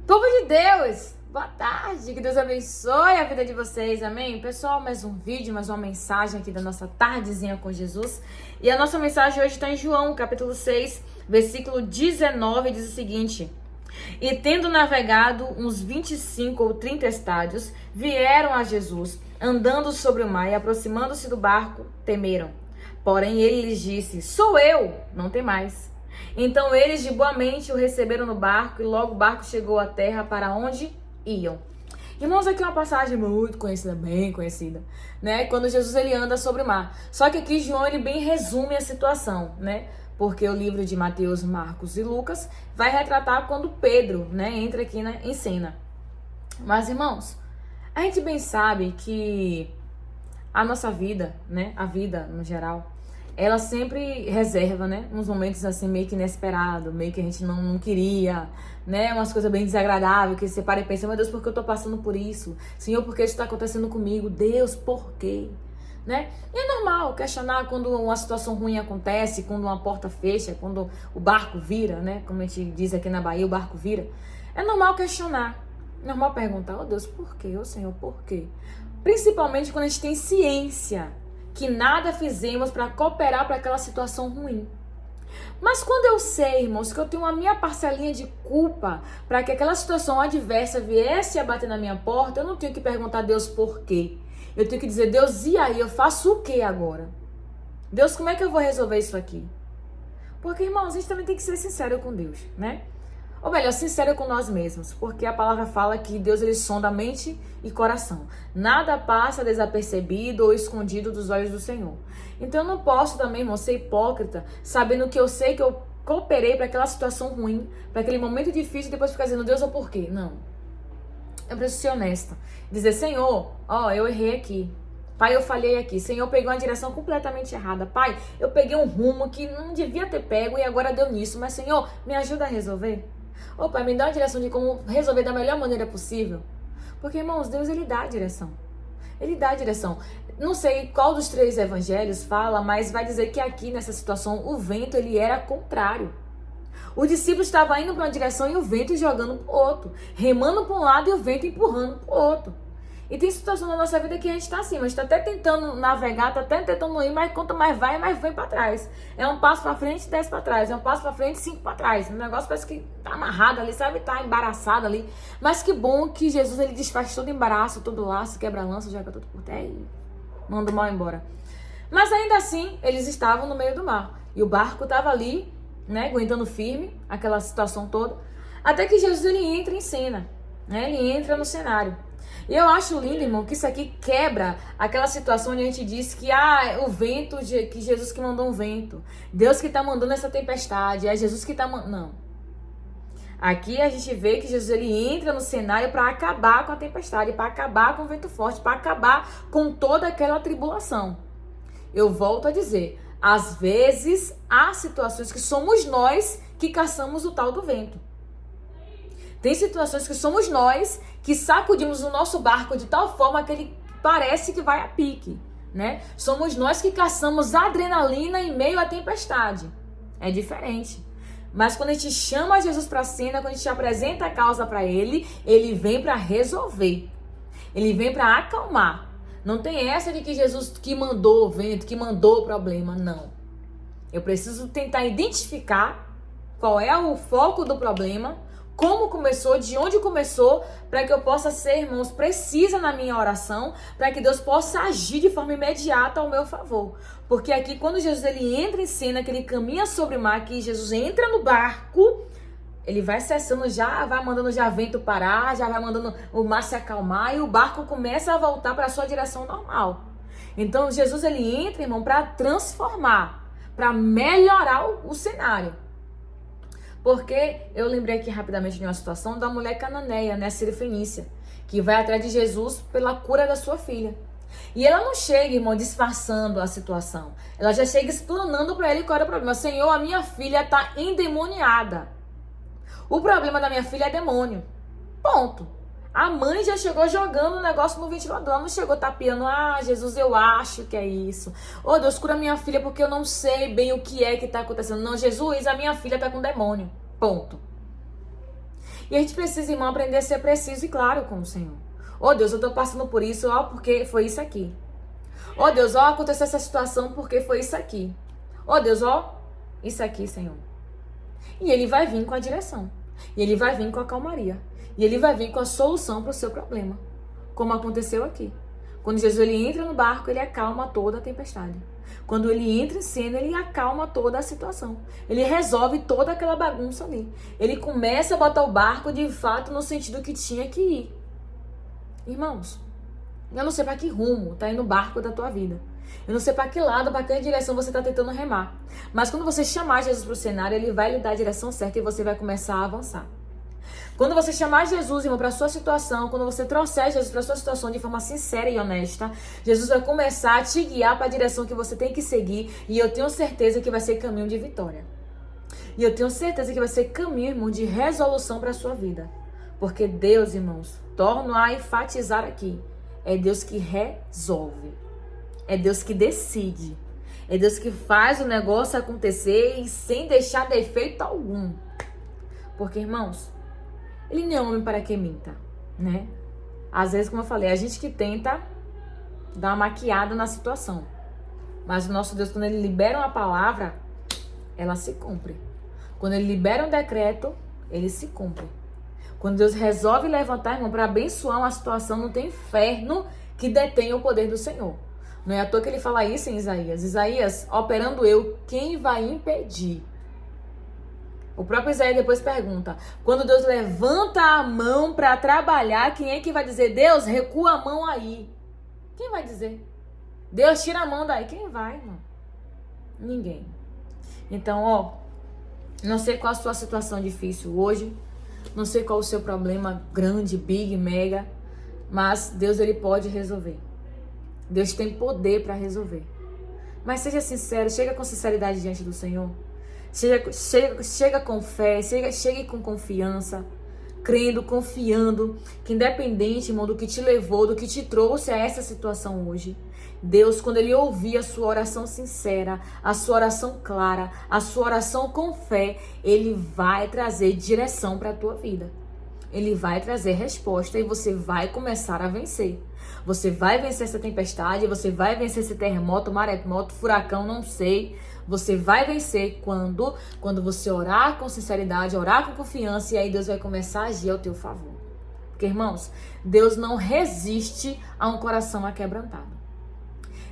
Povo de Deus, boa tarde, que Deus abençoe a vida de vocês, amém? Pessoal, mais um vídeo, mais uma mensagem aqui da nossa tardezinha com Jesus. E a nossa mensagem hoje está em João, capítulo 6, versículo 19, diz o seguinte: E tendo navegado uns 25 ou 30 estádios, vieram a Jesus, andando sobre o mar, e aproximando-se do barco, temeram. Porém ele lhes disse: Sou eu, não temais. Então eles de boa mente o receberam no barco, e logo o barco chegou à terra para onde iam. Irmãos, aqui é uma passagem muito conhecida, bem conhecida, né? Quando Jesus ele anda sobre o mar. Só que aqui João ele bem resume a situação, né? Porque o livro de Mateus, Marcos e Lucas vai retratar quando Pedro, né, entra aqui em cena. Mas, irmãos, a gente bem sabe que a nossa vida, né, a vida no geral, ela sempre reserva, né, uns momentos assim meio que inesperado, meio que a gente não queria, né, umas coisas bem desagradáveis, que você para e pensa: meu Deus, por que eu tô passando por isso? Senhor, por que isso tá acontecendo comigo? Deus, por quê? Né? E é normal questionar quando uma situação ruim acontece, quando uma porta fecha, quando o barco vira, né, como a gente diz aqui na Bahia, o barco vira. É normal questionar, é normal perguntar: oh Deus, por quê? Oh Senhor, por quê? Principalmente quando a gente tem ciência que nada fizemos para cooperar para aquela situação ruim. Mas quando eu sei, irmãos, que eu tenho a minha parcelinha de culpa para que aquela situação adversa viesse a bater na minha porta, eu não tenho que perguntar a Deus por quê. Eu tenho que dizer: Deus, e aí? Eu faço o que agora? Deus, como é que eu vou resolver isso aqui? Porque, irmãos, a gente também tem que ser sincero com Deus, né? Ou melhor, sincero com nós mesmos, porque a palavra fala que Deus ele sonda a mente e coração. Nada passa desapercebido ou escondido dos olhos do Senhor. Então eu não posso também, irmão, ser hipócrita, sabendo que eu sei que eu cooperei para aquela situação ruim, para aquele momento difícil, e depois ficar dizendo: Deus, ou por quê? Não. Eu preciso ser honesta. Dizer: Senhor, eu errei aqui. Pai, eu falhei aqui. Senhor, eu peguei uma direção completamente errada. Pai, eu peguei um rumo que não devia ter pego e agora deu nisso. Mas, Senhor, me ajuda a resolver. Ô Pai, me dá uma direção de como resolver da melhor maneira possível. Porque, irmãos, Deus ele dá a direção. Ele dá a direção. Não sei qual dos 3 evangelhos fala, mas vai dizer que aqui nessa situação o vento ele era contrário. O discípulo estava indo para uma direção e o vento jogando para o outro. Remando para um lado e o vento empurrando para o outro. E tem situação na nossa vida que a gente está assim, mas está até tentando navegar, está até tentando ir, mas quanto mais vai, mais vem para trás. É um passo para frente, 10 para trás. É um passo para frente, 5 para trás. O negócio parece que tá amarrado ali, sabe? Tá embaraçado ali. Mas que bom que Jesus ele desfaz todo embaraço, todo laço, quebra-lança, joga tudo por terra e manda o mal embora. Mas ainda assim, eles estavam no meio do mar. E o barco estava ali, né, aguentando firme, aquela situação toda. Até que Jesus ele entra em cena, né? Ele entra no cenário. E eu acho lindo, irmão, que isso aqui quebra aquela situação onde a gente diz que o vento, que Jesus que mandou um vento. Deus que tá mandando essa tempestade. É Jesus que tá mandando. Não. Aqui a gente vê que Jesus ele entra no cenário para acabar com a tempestade, para acabar com o vento forte, para acabar com toda aquela tribulação. Eu volto a dizer, às vezes há situações que somos nós que caçamos o tal do vento. Tem situações que somos nós que sacudimos o nosso barco de tal forma que ele parece que vai a pique, né? Somos nós que caçamos adrenalina em meio à tempestade. É diferente. Mas quando a gente chama Jesus para a cena, quando a gente apresenta a causa para ele, ele vem para resolver. Ele vem para acalmar. Não tem essa de que Jesus que mandou o vento, que mandou o problema, não. Eu preciso tentar identificar qual é o foco do problema, como começou, de onde começou, para que eu possa ser, irmãos, precisa na minha oração, para que Deus possa agir de forma imediata ao meu favor. Porque aqui, quando Jesus ele entra em cena, que ele caminha sobre o mar, que Jesus entra no barco, ele vai cessando já, vai mandando já vento parar, já vai mandando o mar se acalmar e o barco começa a voltar para a sua direção normal. Então, Jesus ele entra, irmão, para transformar, para melhorar o cenário. Porque eu lembrei aqui rapidamente de uma situação da mulher cananeia, né, Sirofenícia, que vai atrás de Jesus pela cura da sua filha. E ela não chega, irmão, disfarçando a situação. Ela já chega explanando para ele qual era o problema. Senhor, a minha filha está endemoniada. O problema da minha filha é demônio. Ponto. A mãe já chegou jogando o negócio no ventilador. Ela não chegou tapeando: Jesus, eu acho que é isso. Oh, Deus, cura minha filha porque eu não sei bem o que é que está acontecendo. Não, Jesus, a minha filha está com demônio. Ponto. E a gente precisa, irmão, aprender a ser preciso e claro com o Senhor. Ô Deus, eu tô passando por isso, ó, porque foi isso aqui. Ô Deus, ó, aconteceu essa situação porque foi isso aqui. Ô Deus, ó, isso aqui, Senhor. E ele vai vir com a direção. E ele vai vir com a calmaria. E ele vai vir com a solução para o seu problema. Como aconteceu aqui. Quando Jesus ele entra no barco, ele acalma toda a tempestade. Quando ele entra em cena, ele acalma toda a situação. Ele resolve toda aquela bagunça ali. Ele começa a botar o barco de fato no sentido que tinha que ir. Irmãos, eu não sei para que rumo tá indo o barco da tua vida. Eu não sei para que lado, para que direção você tá tentando remar. Mas quando você chamar Jesus pro cenário, ele vai lhe dar a direção certa e você vai começar a avançar. Quando você chamar Jesus, irmão, para sua situação, quando você trouxer Jesus para sua situação de forma sincera e honesta, Jesus vai começar a te guiar para a direção que você tem que seguir, e eu tenho certeza que vai ser caminho de vitória. E eu tenho certeza que vai ser caminho, irmão, de resolução para a sua vida. Porque Deus, irmãos, torno a enfatizar aqui, é Deus que resolve. É Deus que decide. É Deus que faz o negócio acontecer e sem deixar defeito algum. Porque, irmãos, ele não é homem para que minta, né? Às vezes, como eu falei, a gente que tenta dar uma maquiada na situação. Mas o nosso Deus, quando ele libera uma palavra, ela se cumpre. Quando ele libera um decreto, ele se cumpre. Quando Deus resolve levantar, irmão, para abençoar uma situação, não tem inferno que detenha o poder do Senhor. Não é à toa que ele fala isso em Isaías. Isaías, operando eu, quem vai impedir? O próprio Isaías depois pergunta, quando Deus levanta a mão para trabalhar, quem é que vai dizer, Deus, recua a mão aí? Quem vai dizer? Deus, tira a mão daí. Quem vai, irmão? Ninguém. Então, ó, não sei qual a sua situação difícil hoje, não sei qual o seu problema grande, big, mega, mas Deus, ele pode resolver. Deus tem poder para resolver. Mas seja sincero, chega com sinceridade diante do Senhor. Chega com fé, chegue com confiança, crendo, confiando, que independente, irmão, do que te levou, do que te trouxe a essa situação hoje, Deus, quando ele ouvir a sua oração sincera, a sua oração clara, a sua oração com fé, ele vai trazer direção para a tua vida. Ele vai trazer resposta e você vai começar a vencer. Você vai vencer essa tempestade, você vai vencer esse terremoto, maremoto, furacão, não sei. Você vai vencer quando você orar com sinceridade, orar com confiança, e aí Deus vai começar a agir ao teu favor. Porque, irmãos, Deus não resiste a um coração aquebrantado.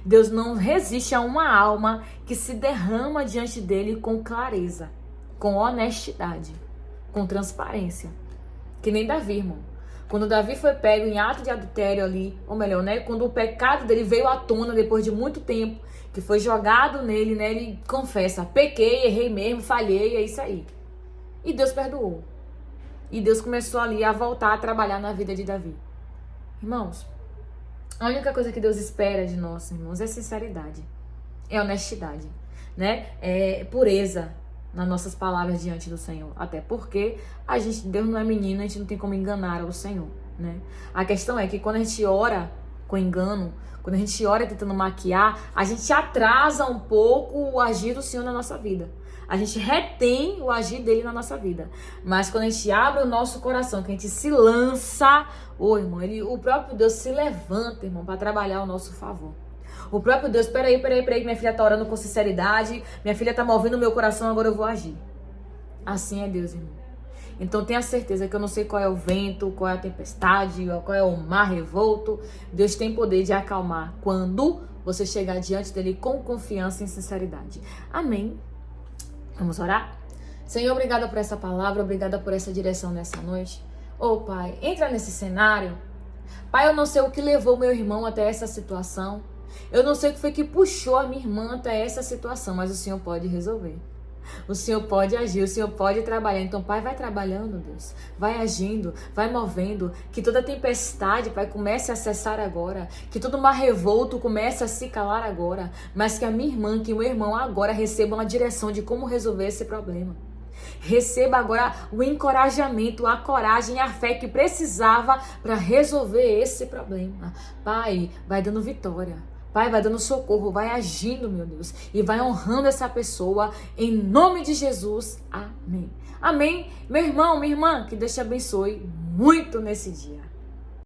Deus não resiste a uma alma que se derrama diante dele com clareza, com honestidade, com transparência. Que nem Davi, irmão. Quando Davi foi pego em ato de adultério ali, ou melhor, né? Quando o pecado dele veio à tona depois de muito tempo, que foi jogado nele, né? Ele confessa, pequei, errei mesmo, falhei, é isso aí. E Deus perdoou. E Deus começou ali a voltar a trabalhar na vida de Davi. Irmãos, a única coisa que Deus espera de nós, irmãos, é sinceridade. É honestidade, né? É pureza nas nossas palavras diante do Senhor. Até porque Deus não é menino, a gente não tem como enganar o Senhor, né? A questão é que quando a gente ora com engano, quando a gente ora tentando maquiar, a gente atrasa um pouco o agir do Senhor na nossa vida. A gente retém o agir dele na nossa vida. Mas quando a gente abre o nosso coração, que a gente se lança, irmão, o próprio Deus se levanta, irmão, para trabalhar ao nosso favor. O próprio Deus, peraí, minha filha tá orando com sinceridade, minha filha tá movendo o meu coração, agora eu vou agir. Assim é Deus, irmão. Então tenha certeza que eu não sei qual é o vento, qual é a tempestade, qual é o mar revolto. Deus tem poder de acalmar quando você chegar diante dele com confiança e sinceridade. Amém. Vamos orar? Senhor, obrigada por essa palavra, obrigada por essa direção nessa noite. Pai, entra nesse cenário. Pai, eu não sei o que levou meu irmão até essa situação. Eu não sei o que foi que puxou a minha irmã até essa situação, mas o Senhor pode resolver. O Senhor pode agir, o Senhor pode trabalhar. Então, Pai, vai trabalhando, Deus. Vai agindo, vai movendo. Que toda tempestade, Pai, comece a cessar agora. Que todo mar revolto comece a se calar agora. Mas que a minha irmã, que o meu irmão agora recebam a direção de como resolver esse problema. Receba agora o encorajamento, a coragem, a fé que precisava para resolver esse problema. Pai, vai dando vitória. Pai, vai dando socorro, vai agindo, meu Deus, e vai honrando essa pessoa, em nome de Jesus. Amém. Amém. Meu irmão, minha irmã, que Deus te abençoe muito nesse dia.